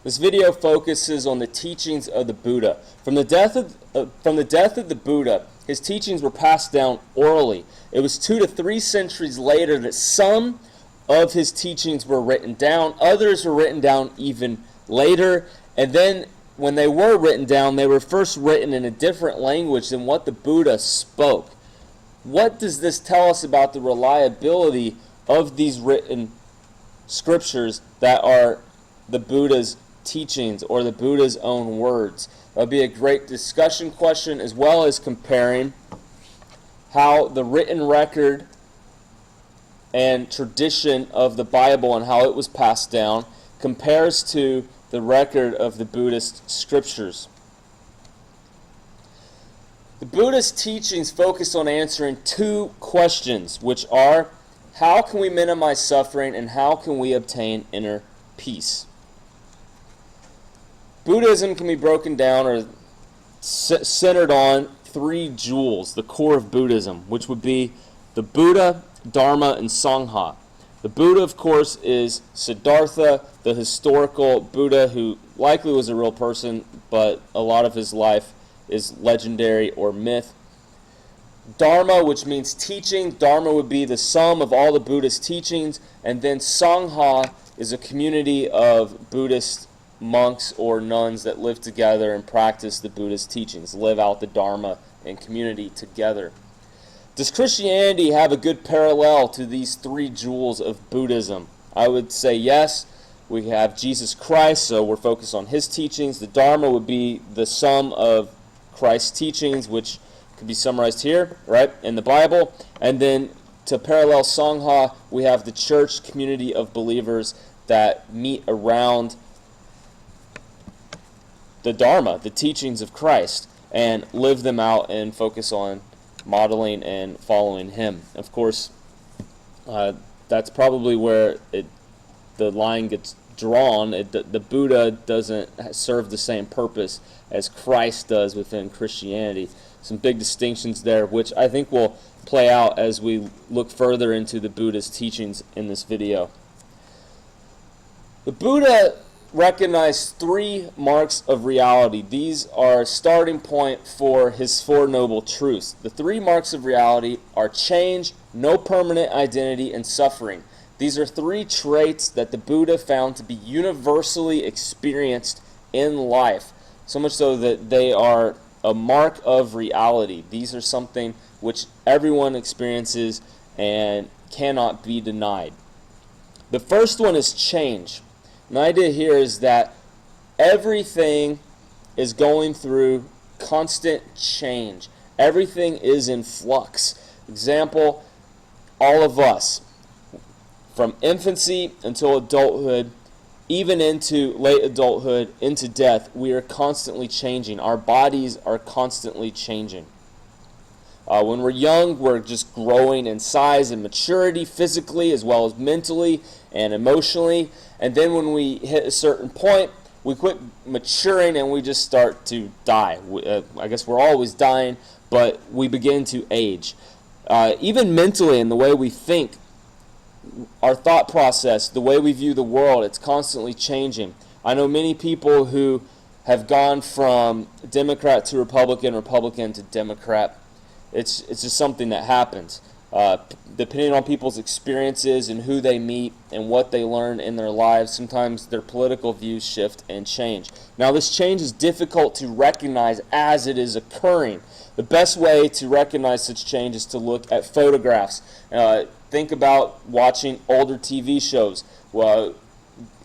This video focuses on the teachings of the Buddha. From the death of the Buddha, his teachings were passed down orally. It was 2 to 3 centuries later that some of his teachings were written down. Others were written down even later. And then when they were written down, they were first written in a different language than what the Buddha spoke. What does this tell us about the reliability of these written scriptures that are the Buddha's teachings or the Buddha's own words? That'll be a great discussion question, as well as comparing how the written record and tradition of the Bible and how it was passed down compares to the record of the Buddhist scriptures. The Buddhist teachings focus on answering 2 questions, which are, how can we minimize suffering and how can we obtain inner peace? Buddhism can be broken down or centered on 3 jewels, the core of Buddhism, which would be the Buddha, Dharma, and Sangha. The Buddha, of course, is Siddhartha, the historical Buddha who likely was a real person, but a lot of his life is legendary or myth. Dharma, which means teaching. Dharma would be the sum of all the Buddhist teachings. And then Sangha is a community of Buddhist monks or nuns that live together and practice the Buddhist teachings, live out the Dharma in community together. Does Christianity have a good parallel to these 3 jewels of Buddhism? I would say yes. We have Jesus Christ, so we're focused on his teachings. The Dharma would be the sum of Christ's teachings, which could be summarized here, right, in the Bible. And then to parallel Sangha, we have the church community of believers that meet around the Dharma, the teachings of Christ, and live them out and focus on modeling and following him. Of course, that's probably where the line gets drawn. The Buddha doesn't serve the same purpose as Christ does within Christianity. Some big distinctions there, which I think will play out as we look further into the Buddha's teachings in this video. The Buddha recognized 3 marks of reality. These are a starting point for his 4 noble truths. The 3 marks of reality are change, no permanent identity, and suffering. These are 3 traits that the Buddha found to be universally experienced in life, so much so that they are a mark of reality. These are something which everyone experiences and cannot be denied. The first one is change. The idea here is that everything is going through constant change. Everything is in flux. Example, all of us, from infancy until adulthood, even into late adulthood, into death, we are constantly changing. Our bodies are constantly changing. When we're young, we're just growing in size and maturity physically as well as mentally and emotionally. And then when we hit a certain point, we quit maturing and we just start to die. I guess we're always dying, but we begin to age. Even mentally, in the way we think, our thought process, the way we view the world, it's constantly changing. I know many people who have gone from Democrat to Republican, Republican to Democrat. It's just something that happens. Depending on people's experiences and who they meet and what they learn in their lives, sometimes their political views shift and change. Now, this change is difficult to recognize as it is occurring. The best way to recognize such change is to look at photographs. Think about watching older TV shows. Well,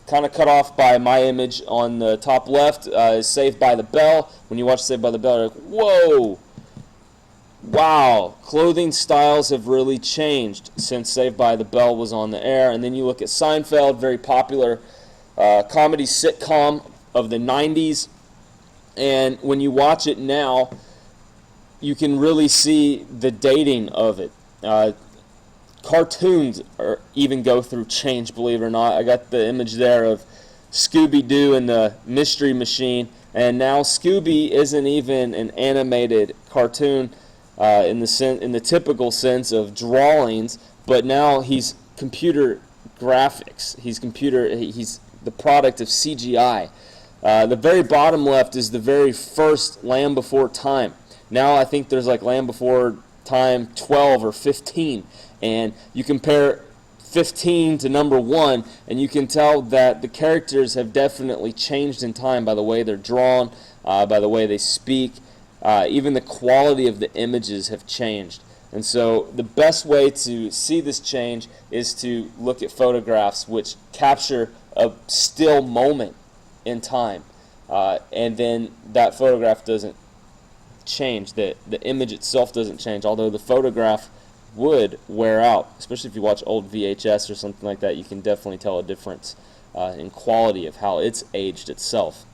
kind of cut off by my image on the top left is Saved by the Bell. When you watch Saved by the Bell, you're like, whoa! Wow, clothing styles have really changed since Saved by the Bell was on the air. And then you look at Seinfeld, very popular comedy sitcom of the 90s. And when you watch it now, you can really see the dating of it. Cartoons even go through change, believe it or not. I got the image there of Scooby-Doo and the Mystery Machine. And now Scooby isn't even an animated cartoon in the typical sense of the product of CGI. The very bottom left is the very first Land Before Time. Now I think there's like Land Before Time 12 or 15, and you compare 15 to number 1, and you can tell that the characters have definitely changed in time by the way they're drawn, by the way they speak. Even the quality of the images have changed. And so the best way to see this change is to look at photographs which capture a still moment in time. And then that photograph doesn't change. The image itself doesn't change, although the photograph would wear out. Especially if you watch old VHS or something like that, you can definitely tell a difference in quality of how it's aged itself.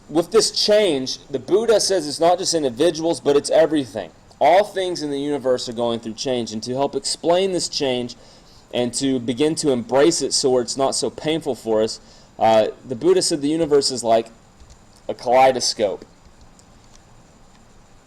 With this change, the Buddha says it's not just individuals, but it's everything. All things in the universe are going through change, and to help explain this change and to begin to embrace it so it's not so painful for us, the Buddha said the universe is like a kaleidoscope.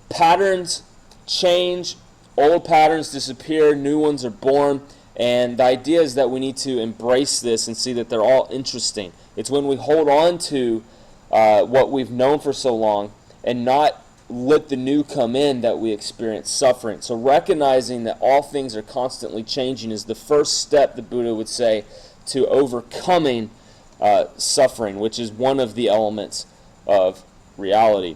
Patterns change, old patterns disappear, new ones are born, and the idea is that we need to embrace this and see that they're all interesting. It's when we hold on to what we've known for so long and not let the new come in that we experience suffering. So recognizing that all things are constantly changing is the first step, the Buddha would say, to overcoming suffering, which is one of the elements of reality.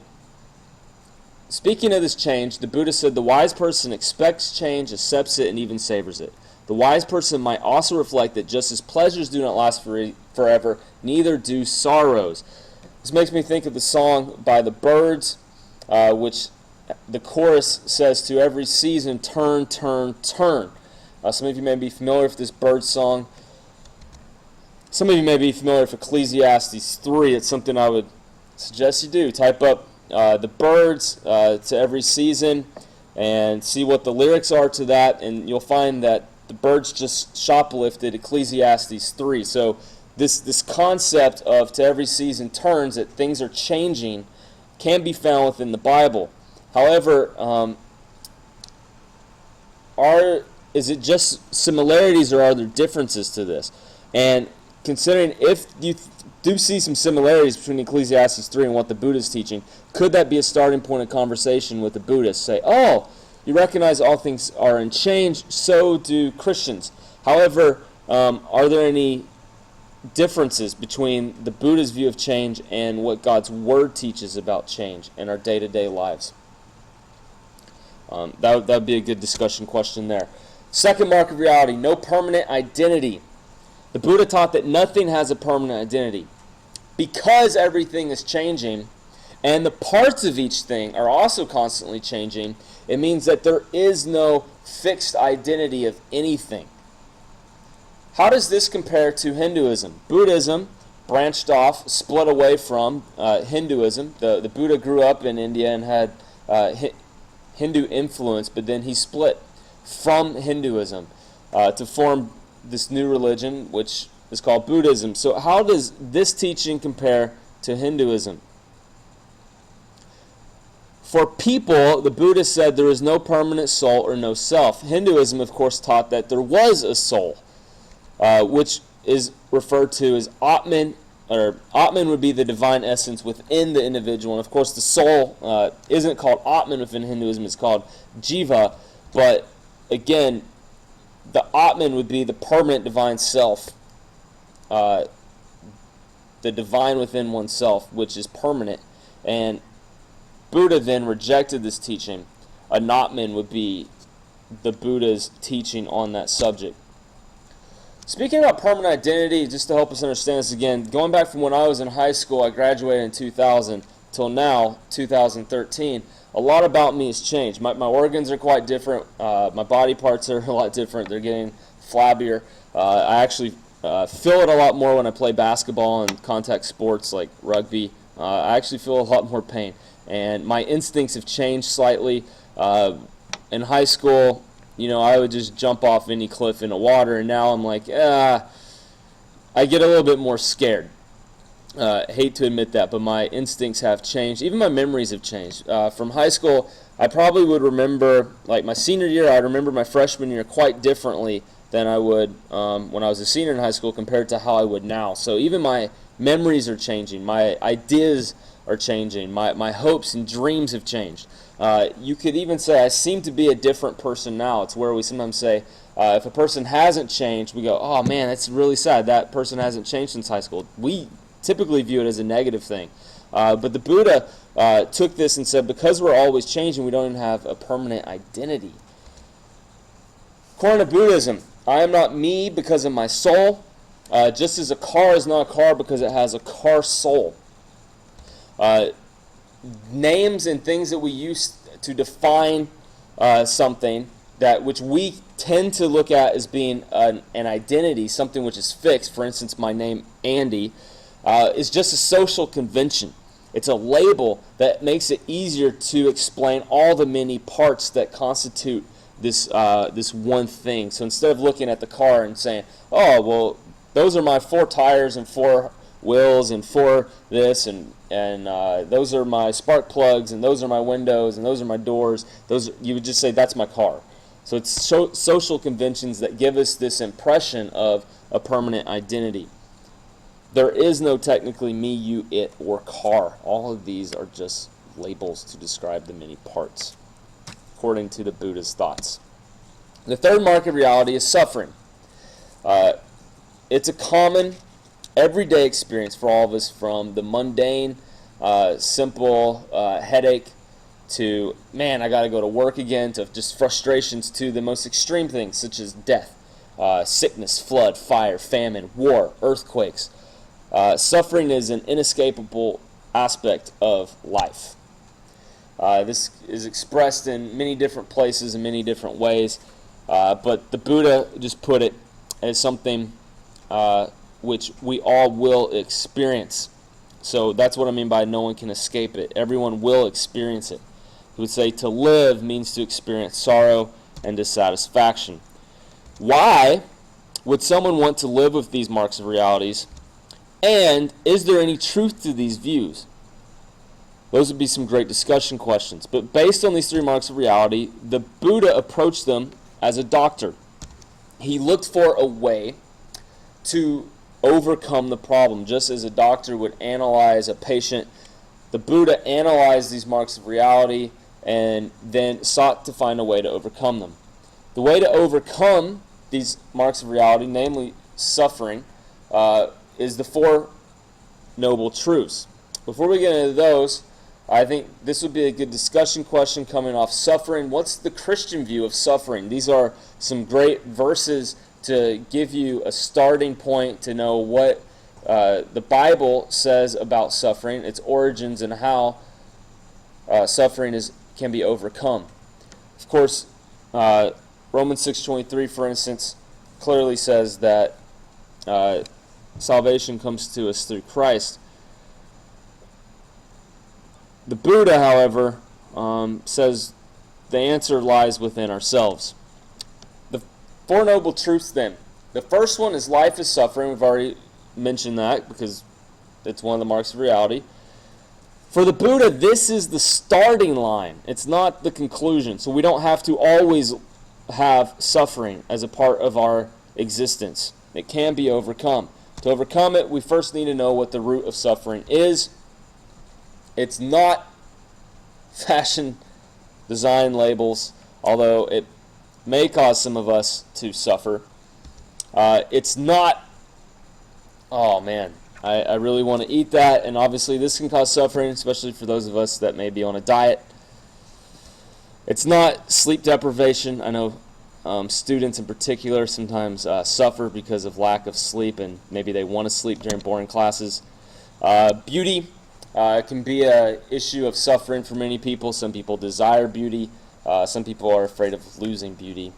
Speaking of this change, the Buddha said the wise person expects change, accepts it, and even savors it. The wise person might also reflect that just as pleasures do not last forever, neither do sorrows. This makes me think of the song by the Byrds, which the chorus says, to every season, turn, turn, turn. Some of you may be familiar with this Byrds song. Some of you may be familiar with Ecclesiastes 3. It's something I would suggest you do. Type up the Byrds to every season and see what the lyrics are to that, and you'll find that the Byrds just shoplifted Ecclesiastes 3. So this concept of to every season turns, that things are changing, can be found within the Bible. However, is it just similarities or are there differences to this? And considering if you do see some similarities between Ecclesiastes 3 and what the Buddha is teaching, could that be a starting point of conversation with the Buddhists? Say, oh, you recognize all things are in change, so do Christians. However, are there any differences between the Buddha's view of change and what God's Word teaches about change in our day-to-day lives? That would be a good discussion question there. Second mark of reality, no permanent identity. The Buddha taught that nothing has a permanent identity. Because everything is changing, and the parts of each thing are also constantly changing, it means that there is no fixed identity of anything. How does this compare to Hinduism? Buddhism branched off, split away from Hinduism. The Buddha grew up in India and had Hindu influence, but then he split from Hinduism to form this new religion, which is called Buddhism. So how does this teaching compare to Hinduism? For people, the Buddha said there is no permanent soul or no self. Hinduism, of course, taught that there was a soul, which is referred to as Atman, or Atman would be the divine essence within the individual. And of course, the soul isn't called Atman within Hinduism, it's called Jiva. But again, the Atman would be the permanent divine self, the divine within oneself, which is permanent. And Buddha then rejected this teaching. Anatman would be the Buddha's teaching on that subject. Speaking about permanent identity, just to help us understand this again, going back from when I was in high school, I graduated in 2000, till now, 2013, a lot about me has changed. My organs are quite different. My body parts are a lot different. They're getting flabbier. I actually feel it a lot more when I play basketball and contact sports like rugby. I actually feel a lot more pain. And my instincts have changed slightly. In high school, I would just jump off any cliff into water, and now I'm like, I get a little bit more scared. Hate to admit that, but my instincts have changed. Even my memories have changed. From high school, I probably would remember, like my senior year, I remember my freshman year quite differently than I would when I was a senior in high school compared to how I would now. So even my memories are changing, my ideas are changing, my hopes and dreams have changed. You could even say I seem to be a different person now. It's where we sometimes say if a person hasn't changed, we go, oh man, that's really sad. That person hasn't changed since high school. We typically view it as a negative thing. But the Buddha took this and said, because we're always changing, we don't even have a permanent identity. According to Buddhism, I am not me because of my soul, just as a car is not a car because it has a car soul. Names and things that we use to define something that which we tend to look at as being an identity, something which is fixed. For instance, my name Andy is just a social convention. It's a label that makes it easier to explain all the many parts that constitute this one thing. So instead of looking at the car and saying, oh, well, those are my 4 tires and 4 wheels and 4 this and those are my spark plugs and those are my windows and those are my doors, you would just say that's my car. So it's social conventions that give us this impression of a permanent identity. There is no technically me, you, it, or car. All of these are just labels to describe the many parts, according to the Buddha's thoughts. The third mark of reality is suffering. It's a common, everyday experience for all of us, from the mundane, simple headache to, man, I got to go to work again, to just frustrations, to the most extreme things such as death, sickness, flood, fire, famine, war, earthquakes. Suffering is an inescapable aspect of life. This is expressed in many different places in many different ways, but the Buddha just put it as something which we all will experience. So that's what I mean by no one can escape it. Everyone will experience it. He would say to live means to experience sorrow and dissatisfaction. Why would someone want to live with these marks of realities? And is there any truth to these views? Those would be some great discussion questions. But based on these 3 marks of reality, the Buddha approached them as a doctor. He looked for a way to overcome the problem. Just as a doctor would analyze a patient, the Buddha analyzed these marks of reality and then sought to find a way to overcome them. The way to overcome these marks of reality, namely suffering, is the 4 noble truths. Before we get into those, I think this would be a good discussion question coming off suffering. What's the Christian view of suffering? These are some great verses to give you a starting point to know what the Bible says about suffering, its origins, and how suffering can be overcome. Of course, Romans 6:23, for instance, clearly says that salvation comes to us through Christ. The Buddha, however, says the answer lies within ourselves. The 4 noble truths, then. The first one is life is suffering. We've already mentioned that because it's one of the marks of reality. For the Buddha, this is the starting line. It's not the conclusion. So we don't have to always have suffering as a part of our existence. It can be overcome. To overcome it, we first need to know what the root of suffering is. It's not fashion design labels, although it may cause some of us to suffer. It's not, oh man, I really want to eat that, and obviously this can cause suffering, especially for those of us that may be on a diet. It's not sleep deprivation. I know students in particular sometimes suffer because of lack of sleep, and maybe they want to sleep during boring classes. Beauty can be an issue of suffering for many people. Some people desire beauty. Some people are afraid of losing beauty.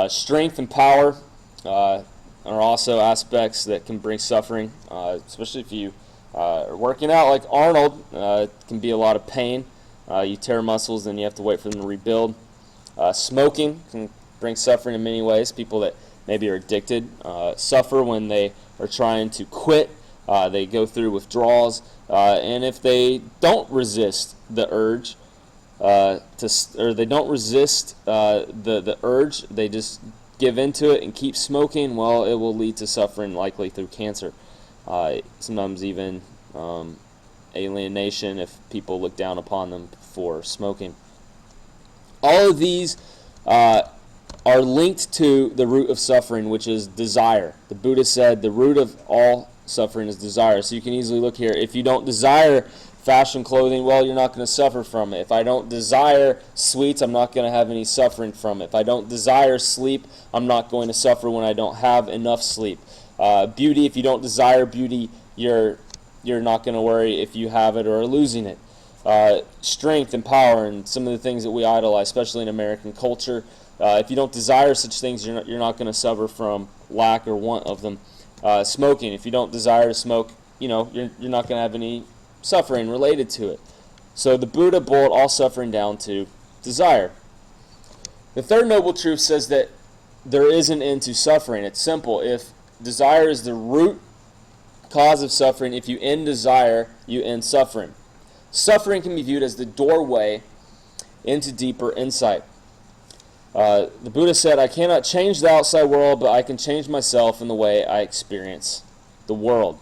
Strength and power are also aspects that can bring suffering, especially if you are working out like Arnold. It can be a lot of pain. You tear muscles, then you have to wait for them to rebuild. Smoking can bring suffering in many ways. People that maybe are addicted suffer when they are trying to quit. They go through withdrawals, and if they don't resist the urge, or they don't resist the urge, they just give into it and keep smoking, well, it will lead to suffering, likely through cancer. Sometimes even alienation if people look down upon them for smoking. All of these are linked to the root of suffering, which is desire. The Buddha said the root of all suffering is desire. So you can easily look here. If you don't desire fashion clothing, well, you're not going to suffer from it. If I don't desire sweets, I'm not going to have any suffering from it. If I don't desire sleep, I'm not going to suffer when I don't have enough sleep. Beauty, if you don't desire beauty, you're not going to worry if you have it or are losing it. Strength and power and some of the things that we idolize, especially in American culture. If you don't desire such things, you're not going to suffer from lack or want of them. Smoking, if you don't desire to smoke, you're not going to have any suffering related to it. So the Buddha boiled all suffering down to desire. The third noble truth says that there is an end to suffering. It's simple. If desire is the root cause of suffering, if you end desire, you end suffering. Suffering can be viewed as the doorway into deeper insight. The Buddha said, I cannot change the outside world, but I can change myself in the way I experience the world.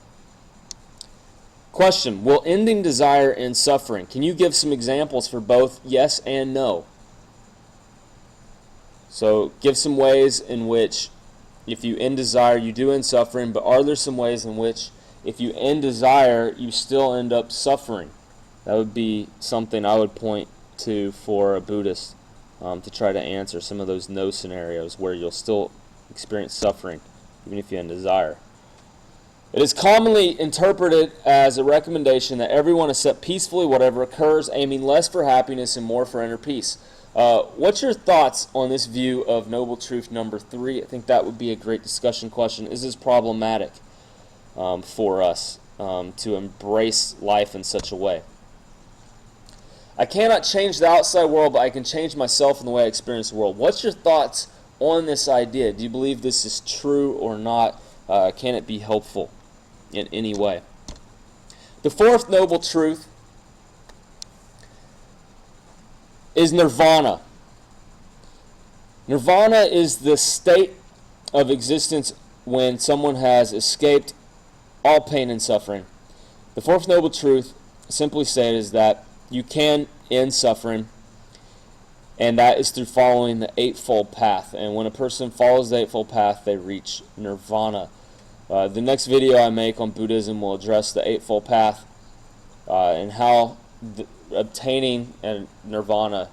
Question, will ending desire end suffering? Can you give some examples for both yes and no? So give some ways in which if you end desire, you do end suffering, but are there some ways in which if you end desire, you still end up suffering? That would be something I would point to for a Buddhist to try to answer some of those no scenarios where you'll still experience suffering even if you end desire. It is commonly interpreted as a recommendation that everyone accept peacefully whatever occurs, aiming less for happiness and more for inner peace. What's your thoughts on this view of noble truth number 3? I think that would be a great discussion question. Is this problematic for us to embrace life in such a way? I cannot change the outside world, but I can change myself in the way I experience the world. What's your thoughts on this idea? Do you believe this is true or not? Can it be helpful in any way? The fourth noble truth is nirvana. Nirvana is the state of existence when someone has escaped all pain and suffering. The fourth noble truth, simply stated, is that you can end suffering, and that is through following the Eightfold Path. And when a person follows the Eightfold Path, they reach nirvana. The next video I make on Buddhism will address the Eightfold Path and how obtaining nirvana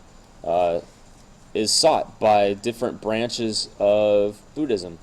is sought by different branches of Buddhism.